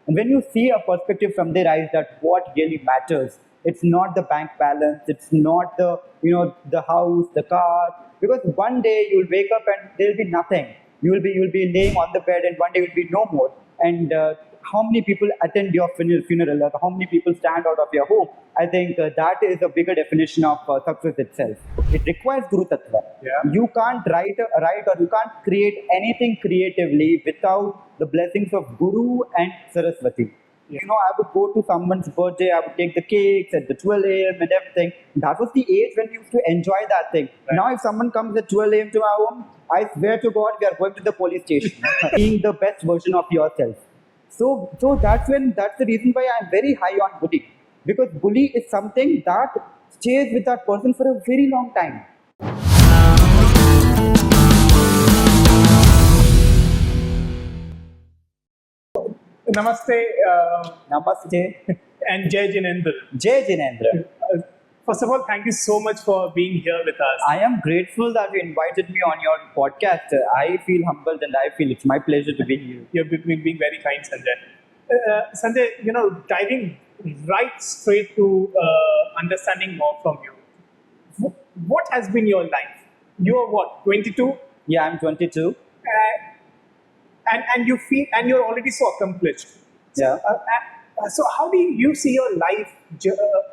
And when you see a perspective from their eyes that what really matters, it's not the bank balance, it's not the the house, the car, because one day you will wake up and there will be nothing. You will be laying on the bed, and one day will be no more. And how many people attend your funeral, or how many people stand out of your home? I think that is a bigger definition of success itself. It requires Guru Tattva. Yeah. You can't write or you can't create anything creatively without the blessings of Guru and Saraswati. Yeah. I would go to someone's birthday, I would take the cakes at the 12 a.m. and everything. That was the age when we used to enjoy that thing. Right. Now, if someone comes at 12 a.m. to our home, I swear to God, we are going to the police station. Being the best version of yourself. So that's the reason why I'm very high on bully. Because bully is something that stays with that person for a very long time. Namaste Namaste. and Jai Jinendra. Jai Jinendra. First of all, thank you so much for being here with us. I am grateful that you invited me on your podcast. I feel humbled and I feel it's my pleasure to be here. You're being very kind, Sanjay. Sanjay, diving right straight to understanding more from you. What has been your life? You are what, 22? Yeah, I'm 22. And you feel, and you're already so accomplished. Yeah. So how do you see your life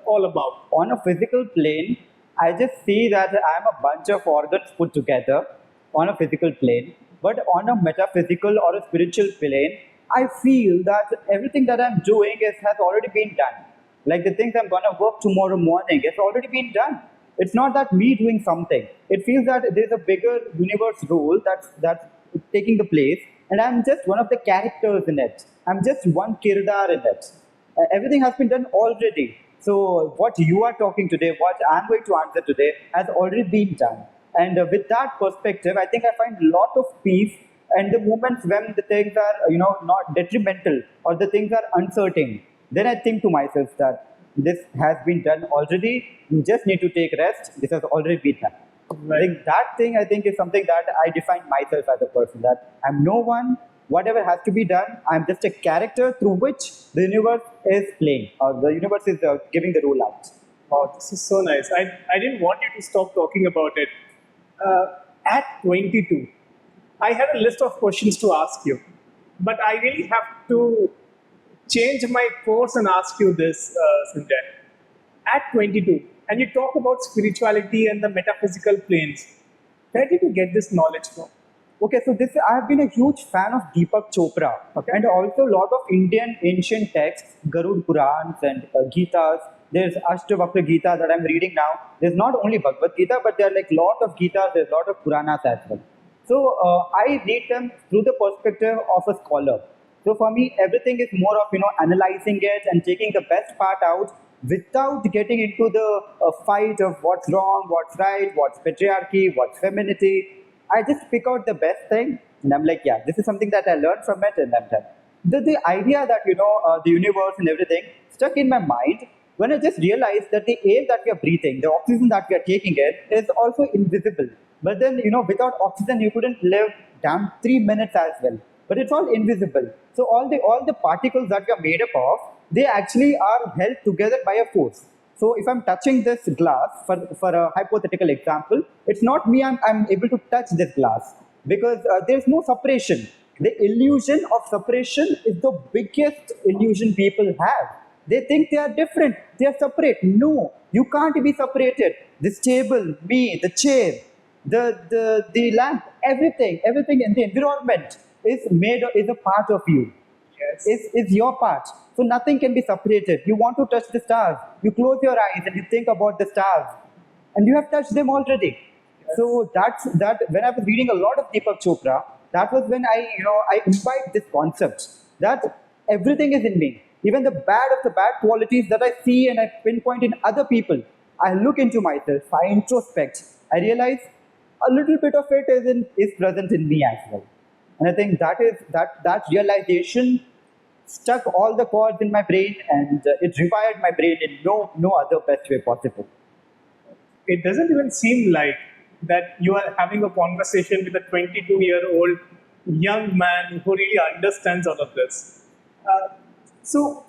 all about? On a physical plane, I just see that I'm a bunch of organs put together on a physical plane. But on a metaphysical or a spiritual plane, I feel that everything that I'm doing has already been done. Like the things I'm going to work tomorrow morning, it's already been done. It's not that me doing something. It feels that there's a bigger universe rule that's taking the place, and I'm just one of the characters in it. I'm just one kirdar in it. Everything has been done already. So what you are talking today, what I'm going to answer today, has already been done. And with that perspective, I think I find a lot of peace. And the moments when the things are, not detrimental or the things are uncertain, then I think to myself that this has been done already. You just need to take rest. This has already been done. Right. I think that thing, is something that I define myself as a person, that I'm no one. Whatever has to be done, I'm just a character through which the universe is playing, or the universe is giving the role out. Oh, this is so nice. I didn't want you to stop talking about it. At 22, I had a list of questions to ask you, but I really have to change my course and ask you this, Sanjay. At 22, and you talk about spirituality and the metaphysical planes, where did you get this knowledge from? Okay, so I have been a huge fan of Deepak Chopra, Okay. and also a lot of Indian ancient texts, Garud Purans and Gitas. There's Ashtavakra Gita that I'm reading now. There's not only Bhagavad Gita, but there are like lot of Gitas, there's a lot of Puranas as well. So I read them through the perspective of a scholar. So for me, everything is more of analyzing it and taking the best part out without getting into the fight of what's wrong, what's right, what's patriarchy, what's femininity. I just pick out the best thing, and I'm like, yeah, this is something that I learned from it, and I'm done. The idea that the universe and everything stuck in my mind when I just realized that the air that we are breathing, the oxygen that we are taking in, is also invisible. But then without oxygen, you couldn't live damn 3 minutes as well. But it's all invisible. So all the particles that we are made up of, they actually are held together by a force. So if I'm touching this glass, for a hypothetical example, it's not me, I'm able to touch this glass, because there's no separation. The illusion of separation is the biggest illusion people have. They think they are different, they are separate. No, you can't be separated. This table, me, the chair, the lamp, everything in the environment is a part of you. Yes. Is your part. So nothing can be separated. You want to touch the stars, you close your eyes and you think about the stars, and you have touched them already. Yes. So that when I was reading a lot of Deepak Chopra, that was when I imbibed this concept that everything is in me. Even the bad qualities that I see and I pinpoint in other people, I look into myself, I introspect, I realize a little bit of it is present in me as well. And I think that realization stuck all the chords in my brain, and it rewired my brain in no other best way possible. It doesn't even seem like that you are having a conversation with a 22-year-old young man who really understands all of this. So,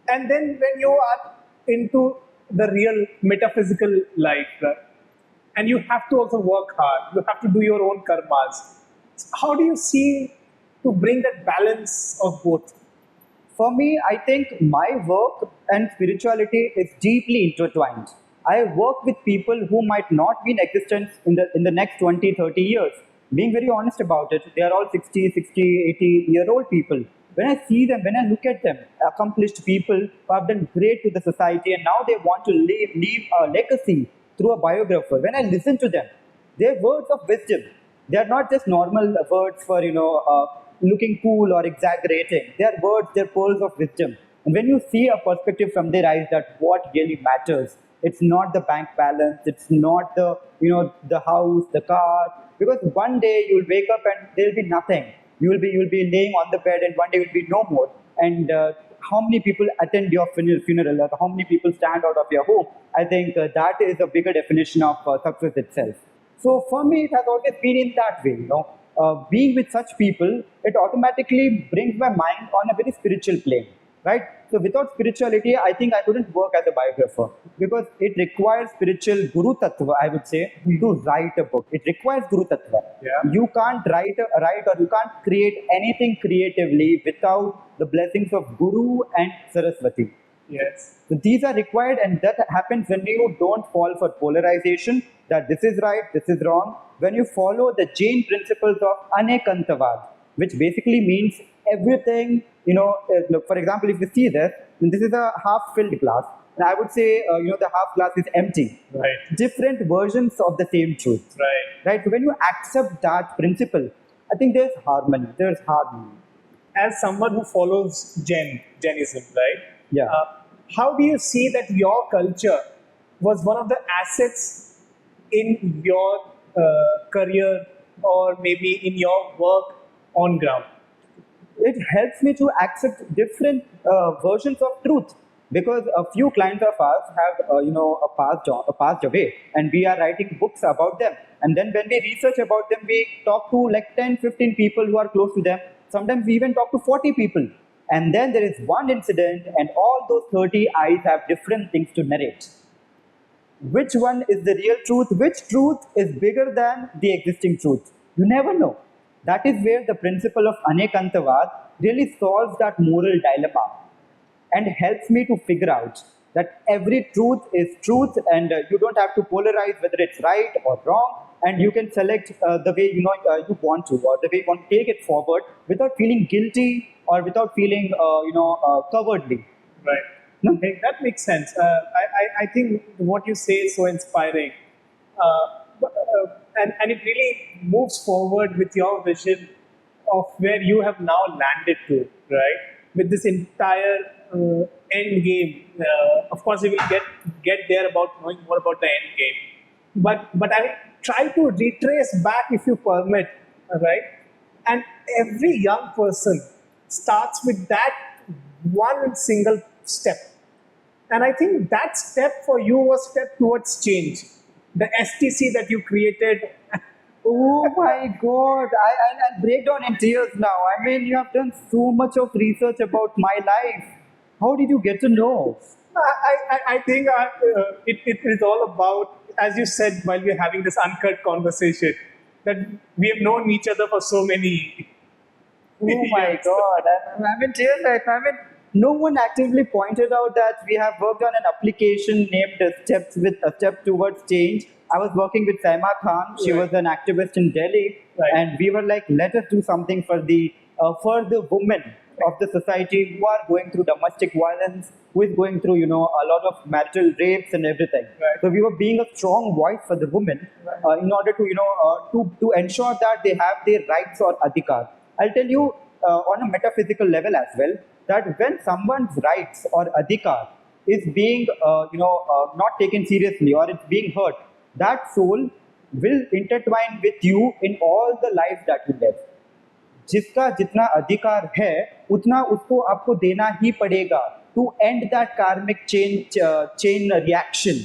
and then when you are into the real metaphysical life, right, and you have to also work hard, you have to do your own karmas. How do you see to bring that balance of both? For me, I think my work and spirituality is deeply intertwined. I work with people who might not be in existence in the next 20, 30 years. Being very honest about it, they are all 60, 60, 80-year-old people. When I see them, when I look at them, accomplished people who have done great to the society and now they want to leave a legacy through a biographer, when I listen to them, they're words of wisdom. They are not just normal words for looking cool or exaggerating. They are words, they're pearls of wisdom. And when you see a perspective from their eyes that what really matters, it's not the bank balance, it's not the house, the car. Because one day you'll wake up and there'll be nothing. You'll be laying on the bed and one day will be no more. And how many people attend your funeral or how many people stand out of your home? I think that is a bigger definition of success itself. So for me, it has always been in that way. Being with such people, it automatically brings my mind on a very spiritual plane, right? So without spirituality, I think I couldn't work as a biographer because it requires spiritual guru tattva, I would say, to write a book. It requires guru tattva. Yeah. You can't write or you can't create anything creatively without the blessings of Guru and Saraswati. Yes. So these are required, and that happens when you don't fall for polarization, that this is right, this is wrong. When you follow the Jain principles of Anekantavad, which basically means everything, look, for example, if you see this, this is a half-filled glass. And I would say, the half glass is empty. Right. Different versions of the same truth. Right. Right? So when you accept that principle, I think there's harmony. There's harmony. As someone who follows Jainism, right? Yeah. How do you see that your culture was one of the assets in your career or maybe in your work on ground? It helps me to accept different versions of truth because a few clients of ours have passed away and we are writing books about them, and then when we research about them we talk to like 10, 15 people who are close to them. Sometimes we even talk to 40 people, and then there is one incident and all those 30 eyes have different things to narrate. Which one is the real truth? Which truth is bigger than the existing truth? You never know. That is where the principle of Anekantavad really solves that moral dilemma and helps me to figure out that every truth is truth, and you don't have to polarize whether it's right or wrong, and you can select the way you want to, or the way you want to take it forward without feeling guilty or without feeling cowardly. Right. No? Okay, that makes sense. I think what you say is so inspiring. And it really moves forward with your vision of where you have now landed to, right? With this entire end game. Of course, we will get there about knowing more about the end game. But I will try to retrace back, if you permit, right? And every young person starts with that one single step. And I think that step for you was step towards change. The STC that you created. Oh my God, I'll break down in tears now. I mean, you have done so much of research about my life. How did you get to know? I think it is all about, as you said while we are having this uncut conversation, that we have known each other for so many Oh my years. God, I'm in tears right now. I mean, no one actively pointed out that we have worked on an application named Steps with a Step Towards Change. I was working with Saima Khan. She Right. was an activist in Delhi, Right. and we were like, let us do something for the women of the society who are going through domestic violence, who is going through a lot of marital rapes and everything. Right. So we were being a strong voice for the women in order to to ensure that they have their rights or adhikar. I'll tell you on a metaphysical level as well, that when someone's rights or adhikar is being not taken seriously or it's being hurt, that soul will intertwine with you in all the lives that you live. जिसका जितना अधिकार है उतना उसको आपको देना ही पड़ेगा to end that karmic chain reaction.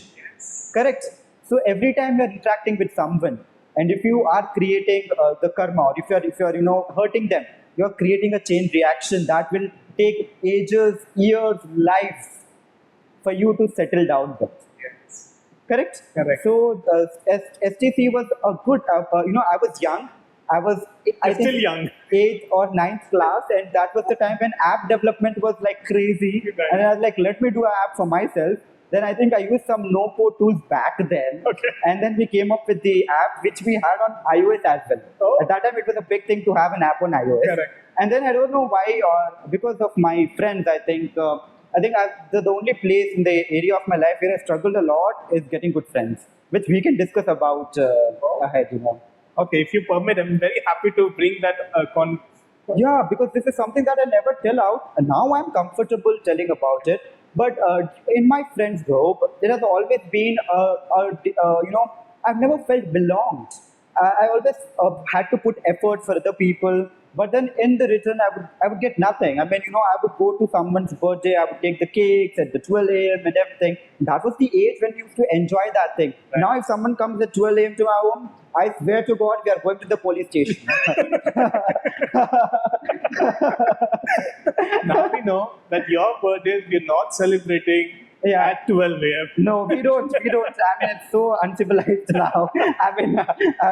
Correct? So every time you're interacting with someone, and if you are creating the karma, or if you're hurting them, you're creating a chain reaction that will take ages, years, lives for you to settle down with. Yes. Correct? Correct. So STC was a good, I was young. I was, I You're think, still young. 8th or 9th class, and that was the time when app development was like crazy. Right. And I was like, let me do an app for myself. Then I think I used some no-code tools back then. Okay. And then we came up with the app which we had on iOS as well. Oh. At that time, it was a big thing to have an app on iOS. Correct. And then I don't know why, or because of my friends, I think the only place in the area of my life where I struggled a lot is getting good friends, which we can discuss about ahead. Okay, if you permit, I'm very happy to bring that Yeah, because this is something that I never tell out. And now I'm comfortable telling about it. But in my friends group, there has always been I've never felt belonged. I always had to put effort for other people. But then in the return, I would get nothing. I mean, I would go to someone's birthday, I would take the cakes at the 12 a.m. and everything. That was the age when we used to enjoy that thing. Right. Now, if someone comes at 12 a.m. to my home, I swear to God, we are going to the police station. Now we know that your birthdays we're not celebrating Yeah. at 12 a.m. No, we don't. I mean, it's so uncivilized now. I mean,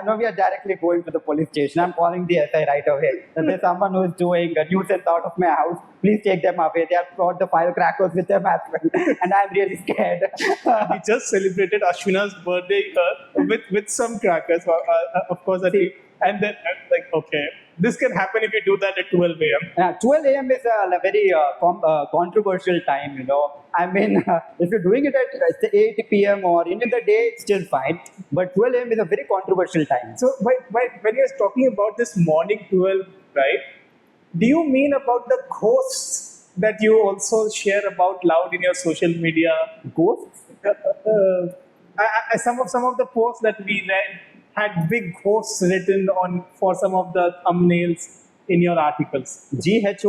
no, we are directly going to the police station. I'm calling the SI right away. That there's someone who is doing a nuisance out of my house. Please take them away. They have brought the firecrackers with them as well. And I'm really scared. We just celebrated Ashwina's birthday with some crackers, of course. And then I'm like, okay, this can happen if you do that at 12 a.m. 12 a.m. is a very controversial time, I mean, if you're doing it at 8 p.m. or in the day, it's still fine. But 12 a.m. is a very controversial time. So when you're talking about this morning 12, right, do you mean about the ghosts that you also share about loud in your social media? Ghosts? Some of the posts that we read had big ghosts written on for some of the thumbnails in your articles. GHOSTS?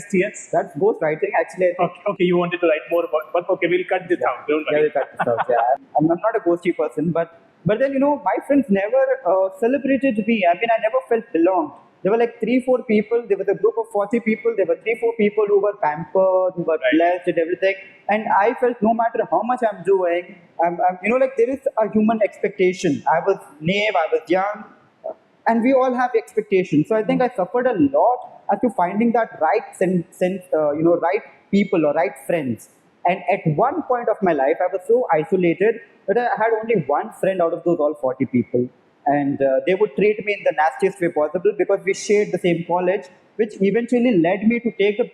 STS? That's ghost writing, actually. I think. Okay, you wanted to write more about, but okay, we'll cut this out. Don't Yeah, worry. we'll cut this out, yeah. I'm not a ghosty person, but then, my friends never celebrated me. I mean, I never felt belonged. There were like 3-4 people. There was a group of 40 people. There were 3-4 people who were pampered, who were Right. blessed and everything. And I felt no matter how much I'm doing, there is a human expectation. I was naive, I was young, and we all have expectations. So I think I suffered a lot as to finding that right people or right friends. And at one point of my life, I was so isolated that I had only one friend out of those all 40 people. And they would treat me in the nastiest way possible because we shared the same college, which eventually led me to take the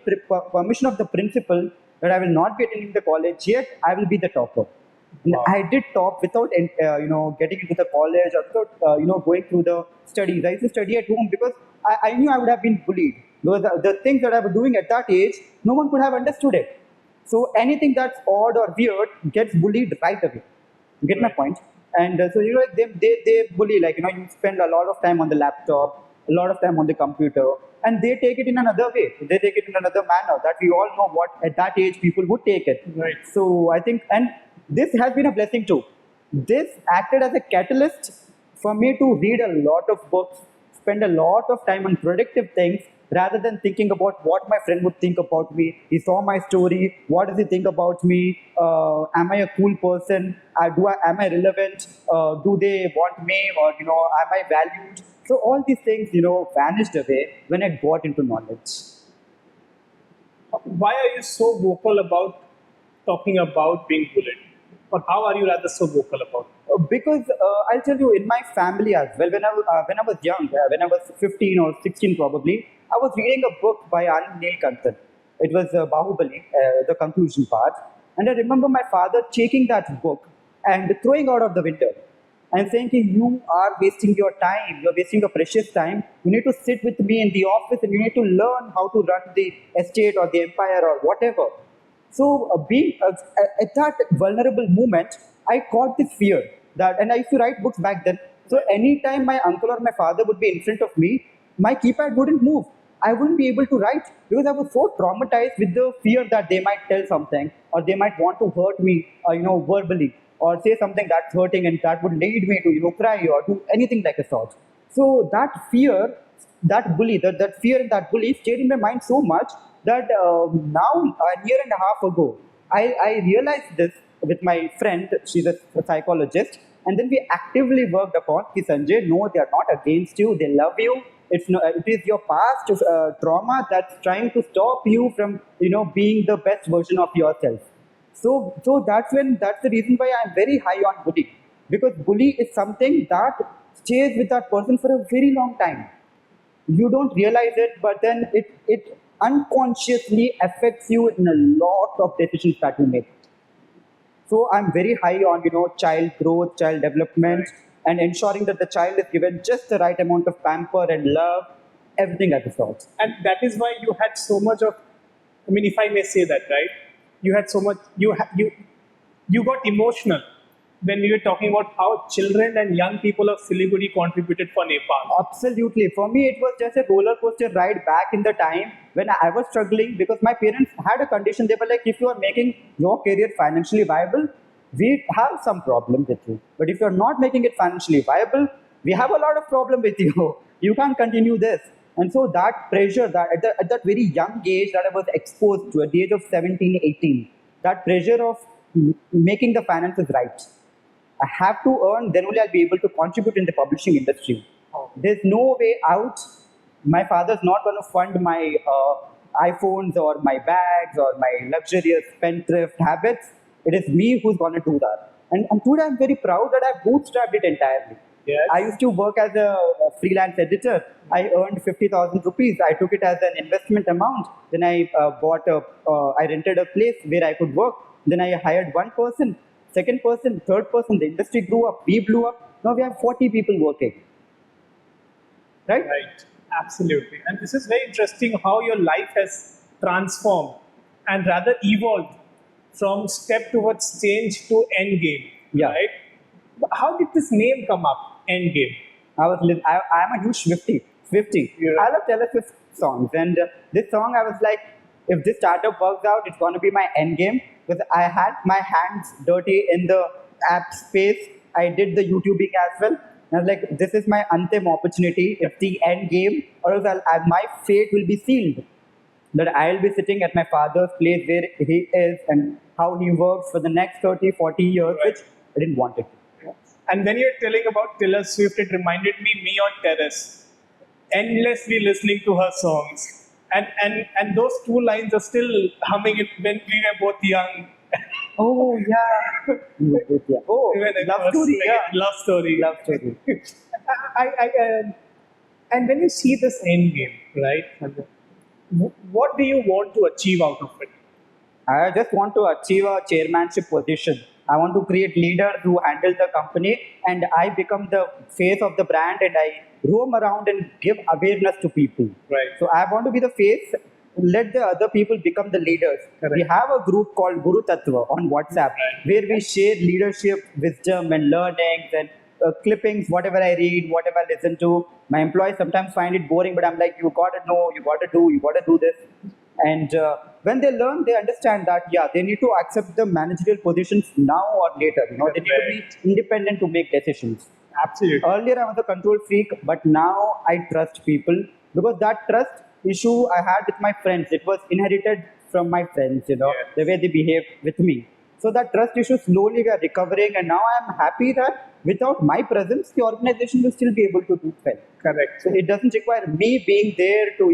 permission of the principal that I will not be attending the college yet, I will be the topper. And Wow. I did top without, getting into the college or without, going through the studies. I used to study at home because I knew I would have been bullied. Because the things that I was doing at that age, no one could have understood it. So anything that's odd or weird gets bullied right away. You get my point? And so they bully, you spend a lot of time on the laptop, a lot of time on the computer, and they take it in another way. They take it in another manner that we all know what at that age people would take it. Right. So I think, and this has been a blessing too. This acted as a catalyst for me to read a lot of books, spend a lot of time on productive things rather than thinking about what my friend would think about me. He saw my story. What does he think about me? Am I a cool person? Am I relevant? Do they want me? Or, am I valued? So all these things, vanished away when I got into knowledge. Why are you so vocal about talking about being bullied? Or how are you rather so vocal about it? Because I'll tell you, in my family as well, when I was young, when I was 15 or 16 probably, I was reading a book by Anand Neelkanth. It was Bahubali, the conclusion part. And I remember my father taking that book and throwing out of the window and saying, you are wasting your time, you're wasting your precious time. You need to sit with me in the office and you need to learn how to run the estate or the empire or whatever. So being at that vulnerable moment, I caught this fear and I used to write books back then. So anytime my uncle or my father would be in front of me, my keypad wouldn't move. I wouldn't be able to write because I was so traumatized with the fear that they might tell something or they might want to hurt me, verbally, or say something that's hurting and that would lead me to, cry or do anything like a sort. So that fear, that bully, that fear and that bully stayed in my mind so much that now a year and a half ago, I realized this with my friend. She's a psychologist, and then we actively worked upon. Ki Sanjay, no, they are not against you. They love you. It's no, it is your past trauma that's trying to stop you from being the best version of yourself. So that's the reason why I'm very high on bully, because bully is something that stays with that person for a very long time. You don't realize it, but then it unconsciously affects you in a lot of decisions that you make. So I'm very high on child growth, child development, and ensuring that the child is given just the right amount of pamper and love, everything at the sort. And that is why you had so much of, I mean, if I may say that, right? You had so much, you got emotional when we were talking about how children and young people of Siliguri contributed for Nepal. Absolutely. For me, it was just a roller coaster ride back in the time when I was struggling, because my parents had a condition. They were like, if you are making your career financially viable, we have some problem with you. But if you're not making it financially viable, we have a lot of problem with you. You can't continue this. And so that pressure, that at that very young age that I was exposed to, at the age of 17, 18, that pressure of making the finances right. I have to earn, then only I'll be able to contribute in the publishing industry. There's no way out. My father's not going to fund my iPhones or my bags or my luxurious spendthrift habits. It is me who's going to do that. And today I'm very proud that I bootstrapped it entirely. Yes. I used to work as a freelance editor. I earned 50,000 rupees. I took it as an investment amount. Then I I rented a place where I could work. Then I hired one person, second person, third person. The industry grew up. We blew up. Now we have 40 people working. Right? Right. Absolutely. And this is very interesting how your life has transformed and rather evolved from step towards change to Engame. Yeah. Right? How did this name come up, Engame? I'm a huge Swiftie. Yeah. I love Taylor Swift songs. And this song, I was like, if this startup works out, it's going to be my end game. Because I had my hands dirty in the app space. I did the YouTubing as well. And I was like, this is my antim opportunity. It's the end game, or else my fate will be sealed. That I'll be sitting at my father's place where he is and how he works for the next 30, 40 years, Right. which I didn't want it. And when you're telling about Taylor Swift, it reminded me on terrace, endlessly listening to her songs. And those two lines are still humming it when we were both young. Oh, yeah. Yeah. Oh, When I love first story. sang Yeah. it. Love story. Love story. And when you see this end game, right? What do you want to achieve out of it? I just want to achieve a chairmanship position. I want to create leaders who handle the company, and I become the face of the brand, and I roam around and give awareness to people. Right. So I want to be the face. Let the other people become the leaders. Correct. We have a group called Guru Tattva on WhatsApp, Right. where we share leadership, wisdom, and learnings and clippings, whatever I read, whatever I listen to. My employees sometimes find it boring, but I'm like, you gotta know, you gotta do this. And when they learn, they understand that, yeah, they need to accept the managerial positions now or later. They need to be independent to make decisions. Absolutely. Earlier, I was a control freak, but now I trust people, because that trust issue I had with my friends, it was inherited from my friends, Yes. the way they behaved with me. So that trust issue slowly we are recovering, and now I'm happy that without my presence, the organization will still be able to do well. Correct. So it doesn't require me being there to,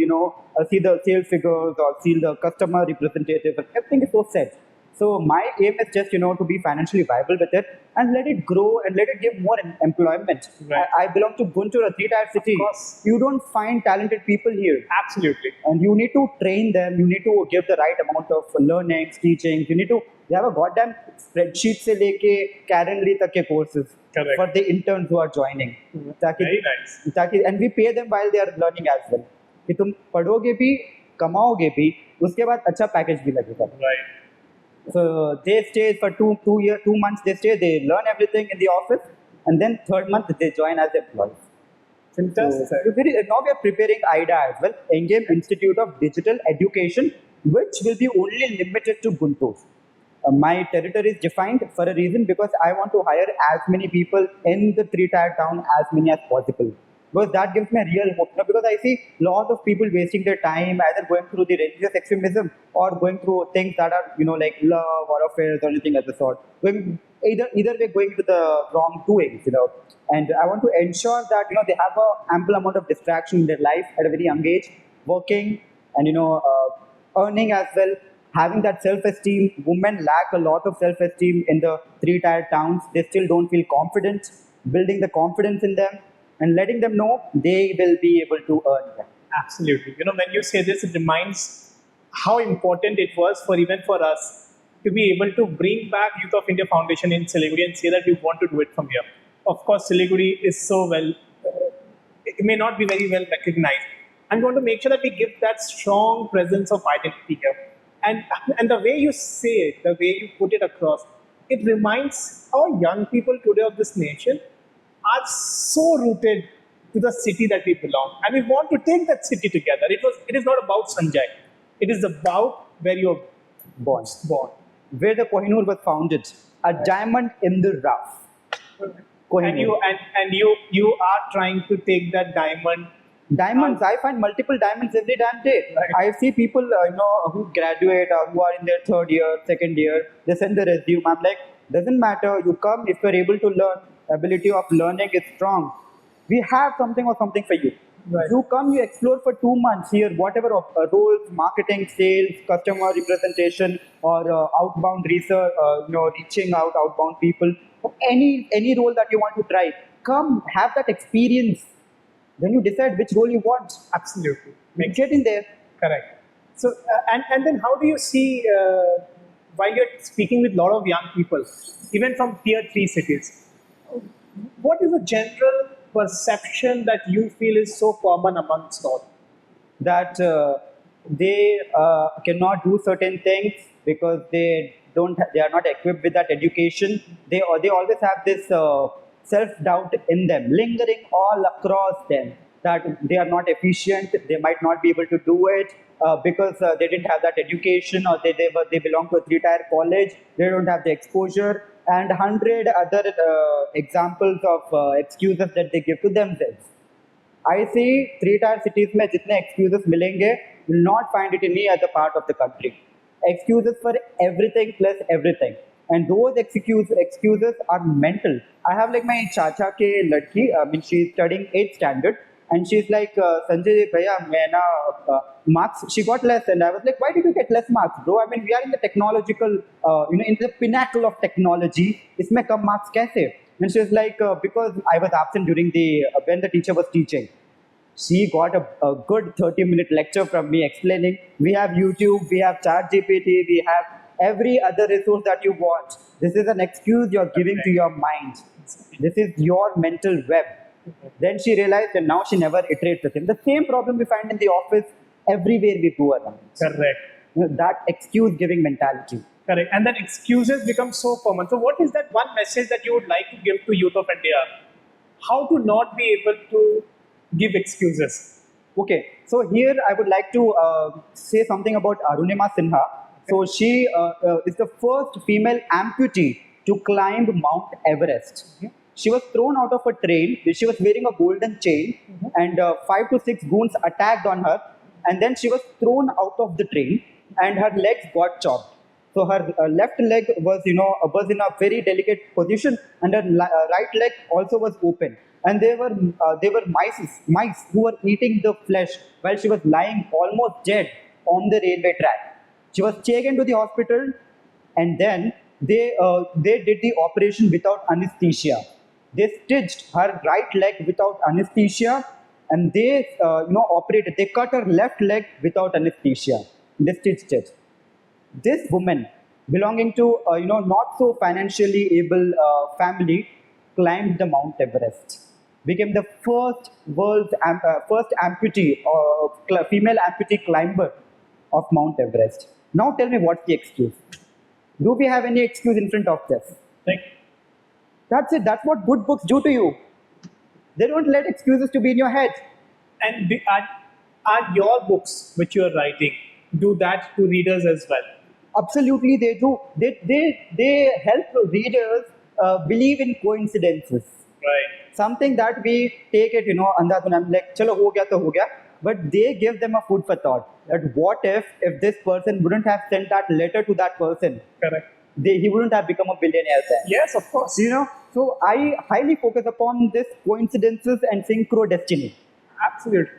see the sales figures or see the customer representatives. Everything is so set. So my aim is just, to be financially viable with it and let it grow and let it give more employment. Right. I belong to Guntur, a three-tier city. course. You don't find talented people here. Absolutely. And you need to train them. You need to give the right amount of learnings, teachings. You have a goddamn spreadsheet se leke Calendly tak ke courses Correct. for the interns who are joining. Very nice. And we pay them while they are learning as well. कि तुम पढ़ोगे भी, कमाओगे भी, उसके बाद अच्छा package भी लगेगा. Right. So they stay for 2 months. They stay. They learn everything in the office, and then third month they join as employees. Fantastic. So, now we are preparing IDA as well, Engame Institute of Digital Education, which will be only limited to Guntur. My territory is defined for a reason, because I want to hire as many people in the three-tier town as many as possible. Because that gives me a real hope. Because I see a lot of people wasting their time either going through the religious extremism or going through things that are, like love or affairs or anything of the sort. Either way, going to the wrong doings. And I want to ensure that, they have a ample amount of distraction in their life at a very young age, working and, earning as well, having that self-esteem. Women lack a lot of self-esteem in the three-tier towns. They still don't feel confident. Building the confidence in them and letting them know they will be able to earn them. Absolutely. When you say this, it reminds how important it was even for us to be able to bring back Youth of India Foundation in Siliguri and say that we want to do it from here. Of course, Siliguri is so well, it may not be very well recognized. I'm going to make sure that we give that strong presence of identity here. And the way you say it, the way you put it across, it reminds how young people today of this nation are so rooted to the city that we belong. And we want to take that city together. It is not about Sanjay. It is about where you're Born. born. Where the Kohinoor was founded. A diamond in the rough. Kohinoor. And you are trying to take that diamond. Diamonds, I find multiple diamonds every damn day. Right. I see people, who graduate or who are in their third year, second year, they send the resume. I'm like, doesn't matter, you come if you're able to learn, ability of learning is strong. We have something for you. Right. You come, you explore for 2 months here, whatever roles, marketing, sales, customer representation, or outbound research, reaching out, outbound people, any role that you want to try. Come, have that experience. Then you decide which role you want. Absolutely. Get in there. Correct. So, and then how do you see, while you're speaking with a lot of young people, even from tier 3 cities, what is the general perception that you feel is so common amongst all? That they cannot do certain things because they are not equipped with that education. They always have this self-doubt in them, lingering all across them, that they are not efficient, they might not be able to do it because they didn't have that education, or they belong to a three-tier college, they don't have the exposure, and 100 other examples of excuses that they give to themselves. I see three-tier cities में जितने excuses मिलेंगे, will not find it in any other part of the country. Excuses for everything plus everything. And those excuses are mental. I have like my chacha ke ladki, she's studying 8th standard, and she's like, Sanjay bhaiya, marks, she got less. And I was like, why did you get less marks, bro? I mean, we are in the technological, in the pinnacle of technology. Isme kam marks kaise? And she was like, because I was absent during when the teacher was teaching. She got a good 30-minute lecture from me explaining, we have YouTube, we have ChatGPT, we have every other resource that you want. This is an excuse you're giving to your mind. This is your mental web. Then she realized, and now she never iterates the same. The same problem we find in the office everywhere we go around. Correct. That excuse-giving mentality. Correct. And then excuses become so common. So what is that one message that you would like to give to Youth of India? How to not be able to give excuses? Okay, so here I would like to say something about Arunima Sinha. So she is the first female amputee to climb Mount Everest. She was thrown out of a train. She was wearing a golden chain, and 5 to 6 goons attacked on her, and then she was thrown out of the train, and her legs got chopped. So her left leg was in a very delicate position, and her right leg also was open. And there were mice who were eating the flesh while she was lying almost dead on the railway track. She was taken to the hospital, and then they did the operation without anesthesia. They stitched her right leg without anesthesia, and they operated. They cut her left leg without anesthesia. They stitched it. This woman, belonging to not so financially able family, climbed the Mount Everest. Became the first first amputee female amputee climber of Mount Everest. Now tell me, what's the excuse? Do we have any excuse in front of this? That's it. That's what good books do to you. They don't let excuses to be in your head. And are your books, which you are writing, do that to readers as well? Absolutely, they do. They help readers believe in coincidences. Right. something that we take it, andhadhun, I'm like, chalo ho gaya to ho gaya. But they give them a food for thought. That what if this person wouldn't have sent that letter to that person, Correct. he wouldn't have become a billionaire then. Yes, of course. So I highly focus upon this coincidences and synchro destiny. Absolutely.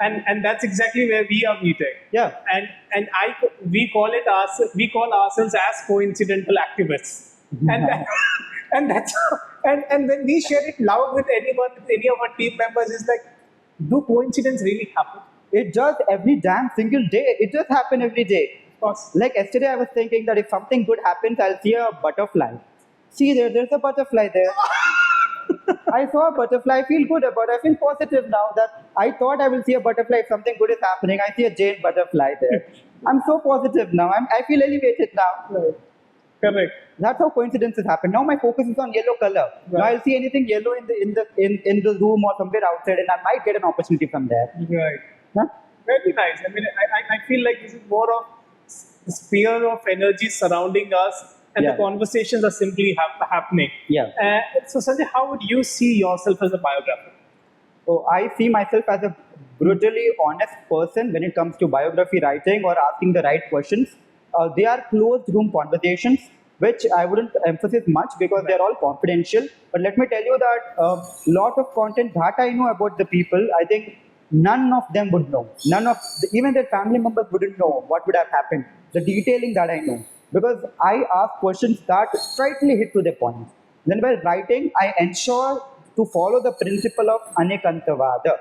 And that's exactly where we are meeting. Yeah. We call ourselves as coincidental activists. And that, and when we share it loud with anyone, with any of our team members, it's like, do coincidence really happen? It just every damn single day. It just happen every day. Of course. Like yesterday, I was thinking that if something good happens, I'll see a butterfly. See there's a butterfly there. I saw a butterfly. I feel good about it. I feel positive now that I thought I will see a butterfly if something good is happening. I see a giant butterfly there. I'm so positive now. I feel elevated now. Right. Correct. That's how coincidences happen. Now my focus is on yellow color. Now I'll see anything yellow in the room or somewhere outside, and I might get an opportunity from there. Right. Huh? Very nice. I mean, I feel like this is more of the sphere of energy surrounding us, and Yeah. the conversations are simply happening. Yeah. So, Sanjay, how would you see yourself as a biographer? So I see myself as a brutally honest person when it comes to biography writing or asking the right questions. They are closed room conversations, which I wouldn't emphasize much because they're all confidential. But let me tell you that a lot of content that I know about the people, I think none of them would know. Even their family members wouldn't know what would have happened. The detailing that I know. Because I ask questions that straightly hit to the point. Then while writing, I ensure to follow the principle of anekantavada,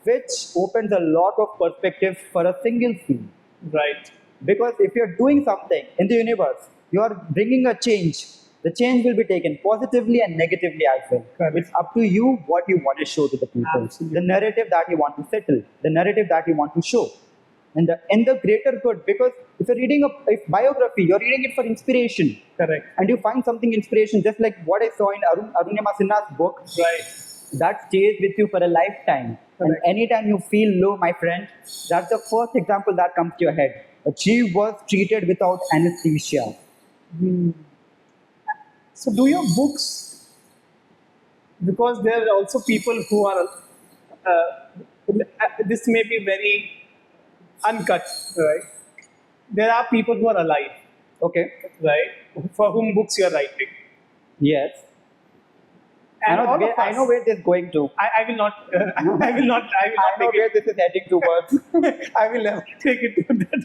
which opens a lot of perspectives for a single scene. Right. Because if you're doing something in the universe, you are bringing a change. The change will be taken positively and negatively as well. Correct. It's up to you what you want to show to the people. Absolutely. The narrative that you want to settle, the narrative that you want to show. And the greater good, because if you're reading a biography, you're reading it for inspiration. Correct. And you find something inspiration, just like what I saw in Arunima Sinha's book, Right. that stays with you for a lifetime. And Correct. anytime you feel low, my friend, that's the first example that comes to your head. She was treated without anesthesia. So, do your books, because there are also people who are, this may be very uncut, right? There are people who are alive, Okay. right? For whom books you are writing. Yes. And all of I know us- where this is going to. I will not. I will not. I will not I know take where it. this is heading towards. I will never take it to that.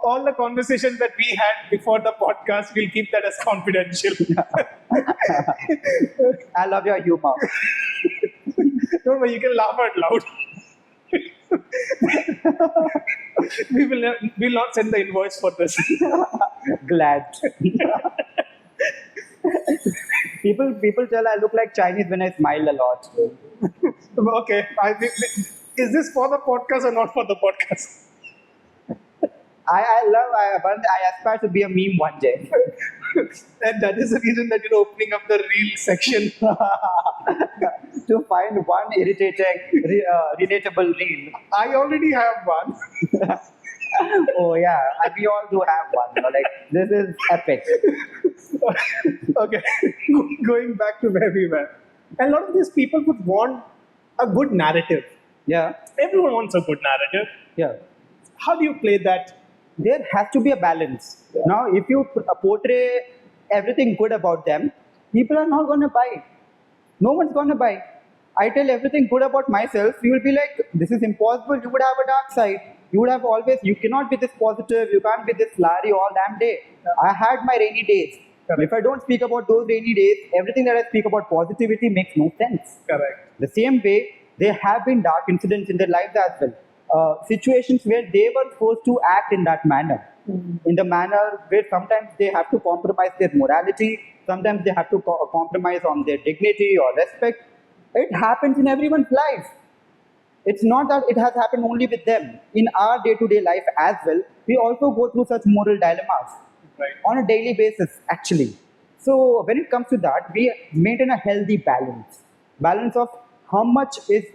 All the conversations that we had before the podcast, we'll keep that as confidential. I love your humor. Don't worry, you can laugh out loud. We'll not send the invoice for this. Glad. People tell I look like Chinese when I smile a lot. Okay. Is this for the podcast or not for the podcast? I aspire to be a meme one day. And that is the reason that you're opening up the reel section. To find one relatable reel. I already have one. Oh yeah, we all do have one. Like this is epic. Okay, going back to where we were. A lot of these people would want a good narrative. Yeah, Everyone wants a good narrative. yeah. How do you play that? There has to be a balance. Now, if you portray everything good about them, people are not going to buy. No one's going to buy. I tell everything good about myself, you will be like, this is impossible. You would have a dark side. You would have always, you cannot be this positive. You can't be this flary all damn day. I had my rainy days. Correct. If I don't speak about those rainy days, everything that I speak about positivity makes no sense. Correct. The same way, there have been dark incidents in their lives as well. Situations where they were forced to act in that manner. In the manner where sometimes they have to compromise their morality, sometimes they have to compromise on their dignity or respect. It happens in everyone's life. It's not that it has happened only with them. In our day-to-day life as well, we also go through such moral dilemmas Right. on a daily basis, actually. So when it comes to that, we maintain a healthy balance of how much is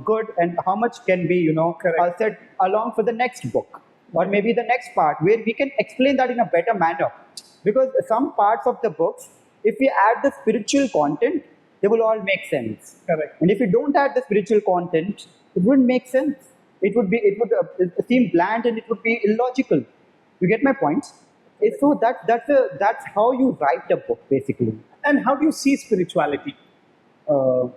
good and how much can be, Correct. set along for the next book or maybe the next part where we can explain that in a better manner. Because some parts of the books If we add the spiritual content, they will all make sense. Correct. And if you don't add the spiritual content, it wouldn't make sense. It would seem bland and it would be illogical. You get my point? So that's how you write a book basically. And how do you see spirituality? Uh,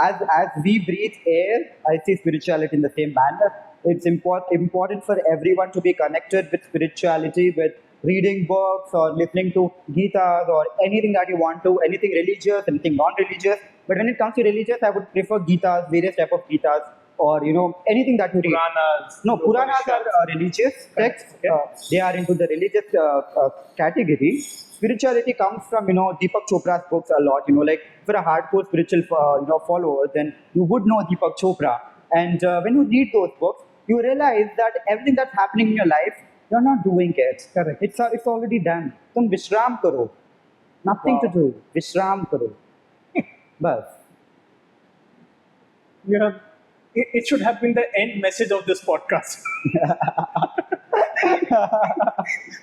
as we breathe air, I see spirituality in the same manner. It's important for everyone to be connected with spirituality, with reading books or listening to Gitas or anything that you want to, anything religious, anything non-religious. But when it comes to religious, I would prefer Gitas, various type of Gitas, or anything that you read. Puranas. No, Puranas are Upanishads. religious texts. Okay. They are into the religious category. Spirituality comes from Deepak Chopra's books a lot. Like if you're a hardcore spiritual follower, then you would know Deepak Chopra. And when you read those books, you realize that everything that's happening in your life, you're not doing it. Correct. It's already done. Tum vishram karo. Nothing to Wow. do. Vishram karo. Bas. It should have been the end message of this podcast.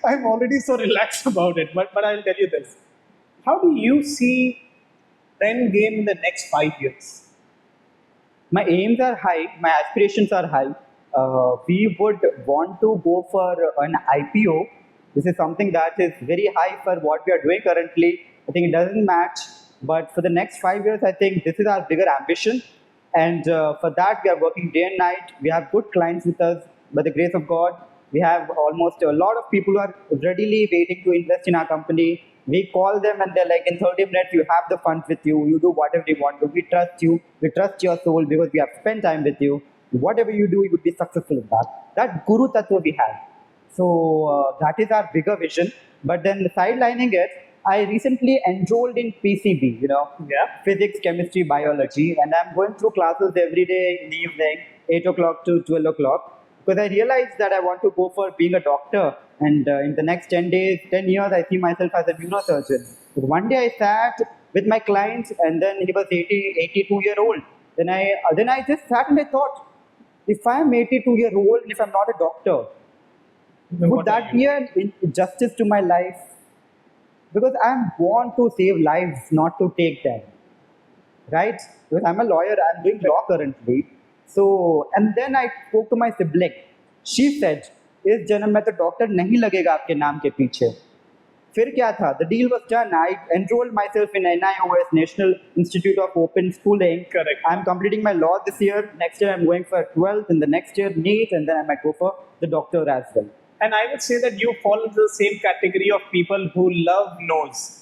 I'm already so relaxed about it, but I'll tell you this. How do you see Engame in the next 5 years? My aims are high, my aspirations are high. We would want to go for an IPO. This is something that is very high for what we are doing currently. I think it doesn't match, but for the next 5 years, I think this is our bigger ambition. And for that, we are working day and night. We have good clients with us by the grace of God. We have almost a lot of people who are readily waiting to invest in our company. We call them and they're like, in 30 minutes, you have the funds with you. You do whatever you want to. We trust you. We trust your soul because we have spent time with you. Whatever you do, you would be successful in that. That Guru Tattva we have. So that is our bigger vision. But then sidelining it, I recently enrolled in PCB, Yeah. physics, chemistry, biology, and I'm going through classes every day in the evening, 8 o'clock to 12 o'clock, because I realized that I want to go for being a doctor. And in the next 10 days, 10 years, I see myself as a neurosurgeon. But one day I sat with my client, and then he was 82-year-old. Then I just sat and I thought, if I'm 82-year-old and if I'm not a doctor, Then would what are that you? be an injustice to my life? Because I'm born to save lives, not to take them. Right? Because I'm a lawyer, I'm doing law currently. So, and then I spoke to my sibling. She said, इस जन्म में तो doctor नहीं लगेगा आपके नाम के पीछे. फिर क्या था? The deal was done. I enrolled myself in NIOS, National Institute of Open Schooling. Correct. I'm completing my law this year. Next year I'm going for 12th, and the next year NEET, and then I might go for the doctor as well. And I would say that you fall into the same category of people who love no's.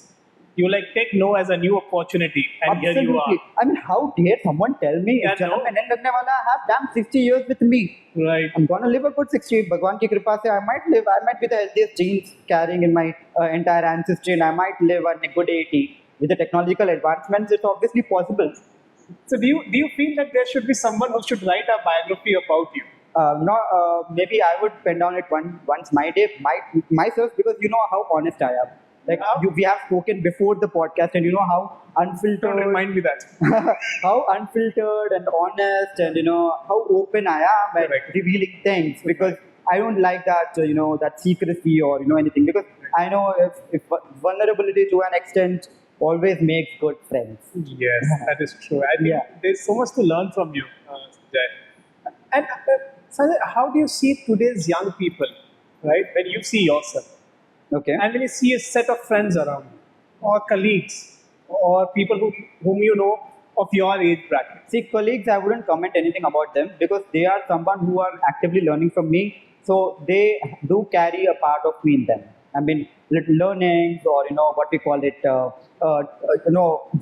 You take no as a new opportunity, and here you are. I mean, how dare someone tell me Yeah, if जन्म no. में नहीं लगने वाला, I have damn 60 years with me. Right. I'm gonna live a good 60. भगवान की कृपा से I might live. I might be the healthiest genes carrying in my entire ancestry, and I might live a good 80. With the technological advancements, it's obviously possible. So do you feel that there should be someone who should write a biography about you? Maybe I would pen down it once myself, because you know how honest I am. Like we have spoken before the podcast, and you know how Don't unfiltered, remind me that. how unfiltered and honest, and how open I am at Correct. revealing things, because I don't like that that secrecy or anything, because I know if vulnerability to an extent always makes good friends. Yes, that is true. I think Yeah. there's so much to learn from you, Sanjay. And Sanjay, how do you see today's young people, right? When you see yourself, Okay. and when you see a set of friends around you, or colleagues, or people whom you know of your age bracket. See, colleagues, I wouldn't comment anything about them because they are someone who are actively learning from me. So they do carry a part of me in them. I mean, learnings or what we call it,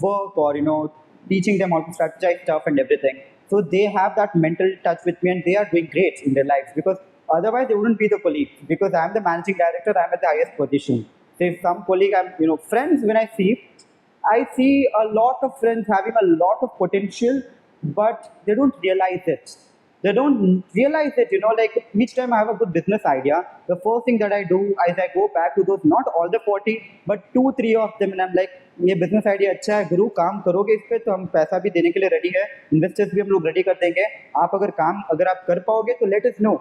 work or teaching them how to strategize stuff and everything. So they have that mental touch with me, and they are doing great in their lives, because otherwise they wouldn't be the colleagues. Because I'm the managing director, I'm at the highest position. So if some colleague, I'm friends, when I see a lot of friends having a lot of potential, but they don't realize it. They don't realize it, like each time I have a good business idea, the first thing that I do is I go back to those, not all the 40, but 2-3 of them, and I'm like, ये business idea अच्छा है गुरु, काम करोगे इस पे तो हम पैसा भी देने के लिए ready है, investors भी हम लोग ready कर देंगे, आप अगर आप कर पाओगे तो let us know.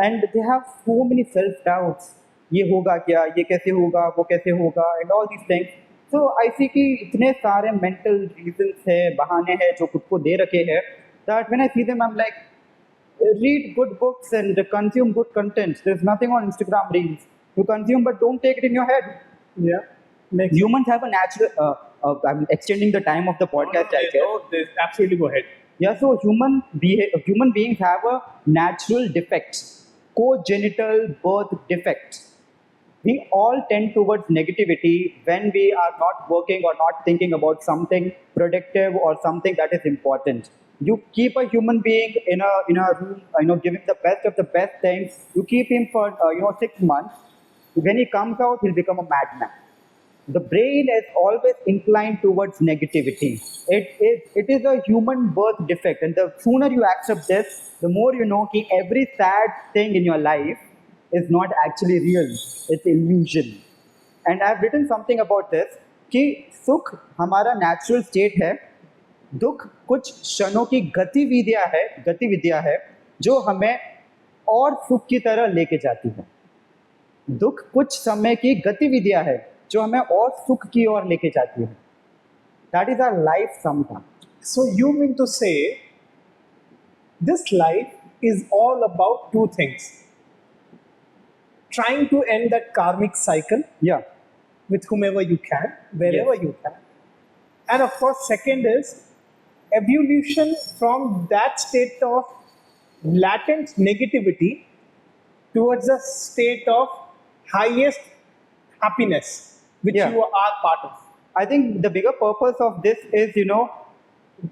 And they have so many self doubts. ये होगा क्या, ये कैसे होगा, वो कैसे होगा, and all these things. So I see कि इतने सारे mental reasons है, बहाने हैं जो खुद को दे रखे हैं, that when I see them I'm like, read good books and consume good content. There's nothing on Instagram reels to consume, but don't take it in your head. Yeah. Makes Humans have a natural. I'm extending the time of the podcast, I guess. Absolutely go ahead. Yeah, so human beings have a natural defect, congenital birth defect. We all tend towards negativity when we are not working or not thinking about something productive or something that is important. You keep a human being in a room, giving the best of the best things. You keep him for 6 months. When he comes out, he'll become a madman. The brain is always inclined towards negativity. It is a human birth defect, and the sooner you accept this, the more you know that every sad thing in your life is not actually real. It's illusion. And I've written something about this कि सुख हमारा natural state है, दुख कुछ क्षणों की गतिविधियां है जो हमें और सुख की तरह लेके जाती है. दुख कुछ समय की गतिविधियां है जो हमें और सुख की ओर लेके जाती है. That is our life sometime. So you mean to say this life is all about two things: trying to end that karmic cycle या with whomever you can, wherever Yes. you can. And of course, second is evolution from that state of latent negativity towards a state of highest happiness, which Yeah. you are part of. I think the bigger purpose of this is,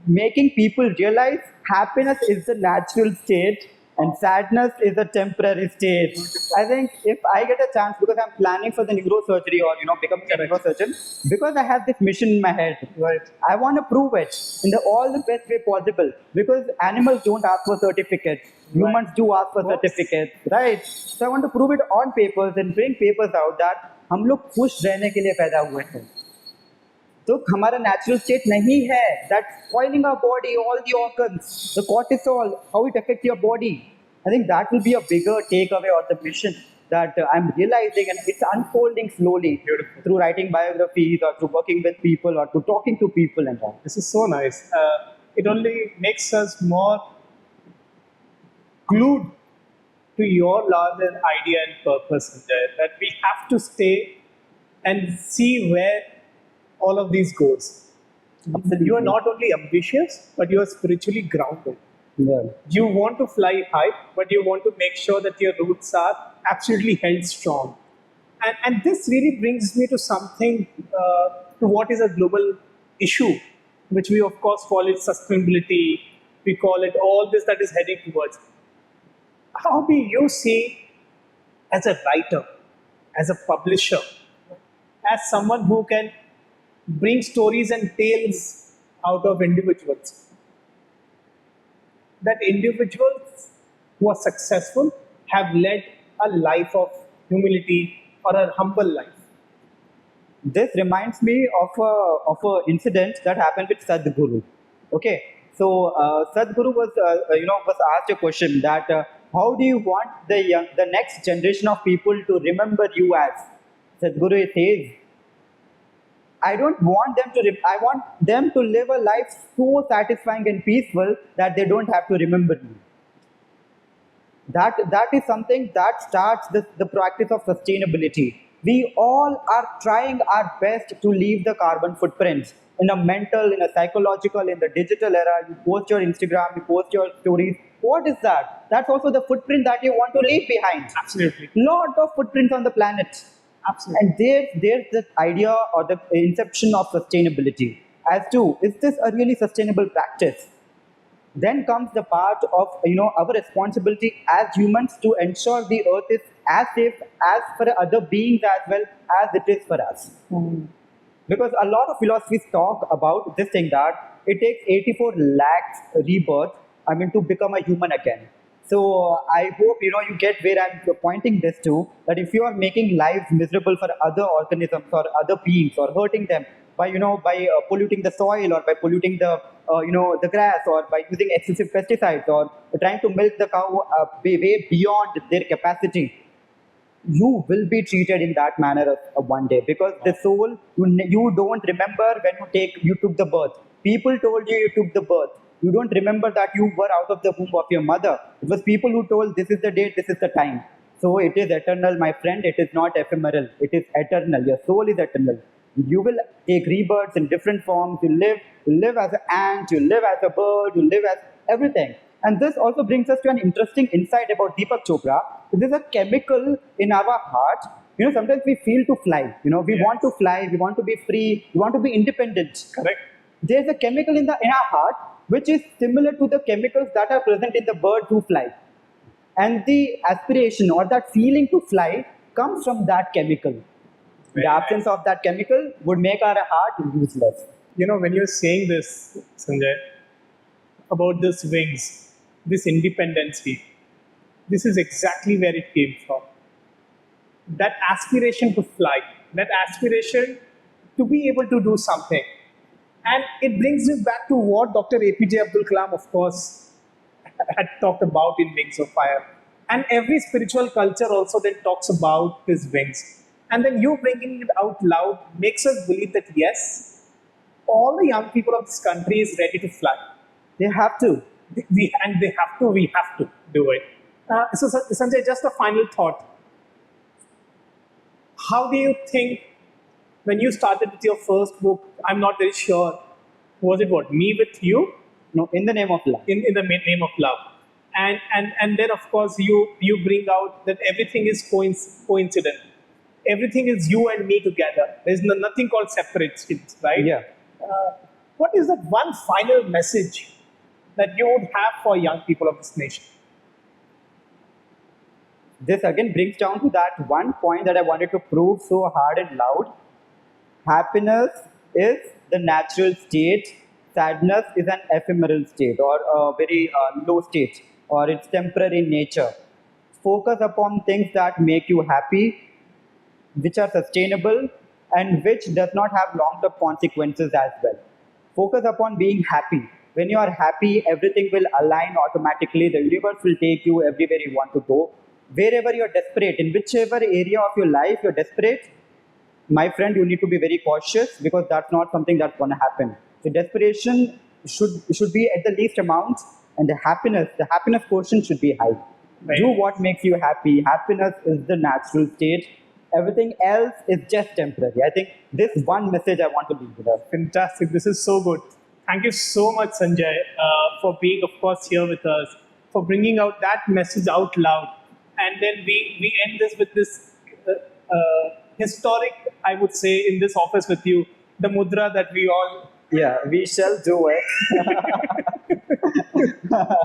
making people realize happiness is the natural state and sadness is a temporary state. I think if I get a chance, because I'm planning for the neurosurgery or, becoming a neurosurgeon, because I have this mission in my head. Right. I want to prove it in all the best way possible, because animals don't ask for certificates. Humans do ask for Of course. certificates, right? So I want to prove it on papers and bring papers out that हम लोग खुश रहने के लिए पैदा हुए हैं. तो हमारा नेचुरल स्टेट नहीं है. That spoiling our body, all the organs, the cortisol, how it affects your body. I think that will be a bigger takeaway or the mission that I'm realizing, and it's unfolding slowly. Beautiful. Through writing biographies or through working with people or through talking to people and all. This is so nice. It only makes us more glued to your larger idea and purpose, Sanjay, that we have to stay and see where all of these goes. You are not only ambitious, but you are spiritually grounded. Yeah. You want to fly high, but you want to make sure that your roots are absolutely held strong. And this really brings me to something, to what is a global issue, which we of course call it sustainability. We call it all this that is heading towards. How do you see, as a writer, as a publisher, as someone who can bring stories and tales out of individuals, that individuals who are successful have led a life of humility or a humble life? This reminds me of a incident that happened with Sadhguru. Okay, so Sadhguru was asked a question that how do you want the next generation of people to remember you as? Sadhguru says, I don't want them to. I want them to live a life so satisfying and peaceful that they don't have to remember me. That is something that starts the practice of sustainability. We all are trying our best to leave the carbon footprints in a mental, in a psychological, in the digital era. You post your Instagram, you post your stories. What is that? That's also the footprint that you want to leave behind. Absolutely. Lot of footprints on the planet. Absolutely. And there's this idea or the inception of sustainability as to, is this a really sustainable practice? Then comes the part of our responsibility as humans to ensure the earth is as safe as for other beings as well as it is for us. Because a lot of philosophies talk about this thing that it takes 84 lakhs rebirth, to become a human again. So I hope you get where I'm pointing this to, that if you are making lives miserable for other organisms or other beings or hurting them by polluting the soil or by polluting the grass or by using excessive pesticides or trying to milk the cow way beyond their capacity, you will be treated in that manner one day, because the soul, you don't remember when you took the birth. People told you took the birth. You don't remember that you were out of the womb of your mother. It was people who told, this is the date, this is the time. So it is eternal, my friend. It is not ephemeral. It is eternal. Your soul is eternal. You will take rebirths in different forms. You live as an ant, you live as a bird, you live as everything. And this also brings us to an interesting insight about Deepak Chopra. There's a chemical in our heart. Sometimes we feel to fly. We Yes. want to fly, we want to be free, we want to be independent. Correct. There's a chemical in our heart which is similar to the chemicals that are present in the birds who fly. And the aspiration or that feeling to fly comes from that chemical. Very The absence of that chemical would make our heart useless. When you're saying this, Sanjay, about this wings, this independency, this is exactly where it came from. That aspiration to fly, that aspiration to be able to do something. And it brings me back to what Dr. APJ Abdul Kalam, of course, had talked about in Wings of Fire. And every spiritual culture also then talks about his wings. And then you bringing it out loud makes us believe that yes, all the young people of this country is ready to fly. They have to. We have to do it. So Sanjay, just a final thought. How do you think, when you started with your first book, I'm not very sure, was it what, Me With You? No, in the name of love. In the name of love. And then of course you bring out that everything is coincident. Everything is you and me together. There's nothing called separate things, right? Yeah. What is that one final message that you would have for young people of this nation? This again brings down to that one point that I wanted to prove so hard and loud. Happiness is the natural state. Sadness is an ephemeral state, or a very low state, or it's temporary in nature. Focus upon things that make you happy, which are sustainable, and which does not have long-term consequences as well. Focus upon being happy. When you are happy, everything will align automatically. The universe will take you everywhere you want to go. Wherever you're desperate, in whichever area of your life you're desperate, my friend, you need to be very cautious, because that's not something that's going to happen. So desperation should be at the least amount, and the happiness quotient should be high. Right. Do what makes you happy. Happiness is the natural state. Everything else is just temporary. I think this one message I want to leave with us. Fantastic. This is so good. Thank you so much, Sanjay, for being, of course, here with us, for bringing out that message out loud. And then we end this with this historic, I would say, in this office with you, the mudra that we all Yeah, we shall do it.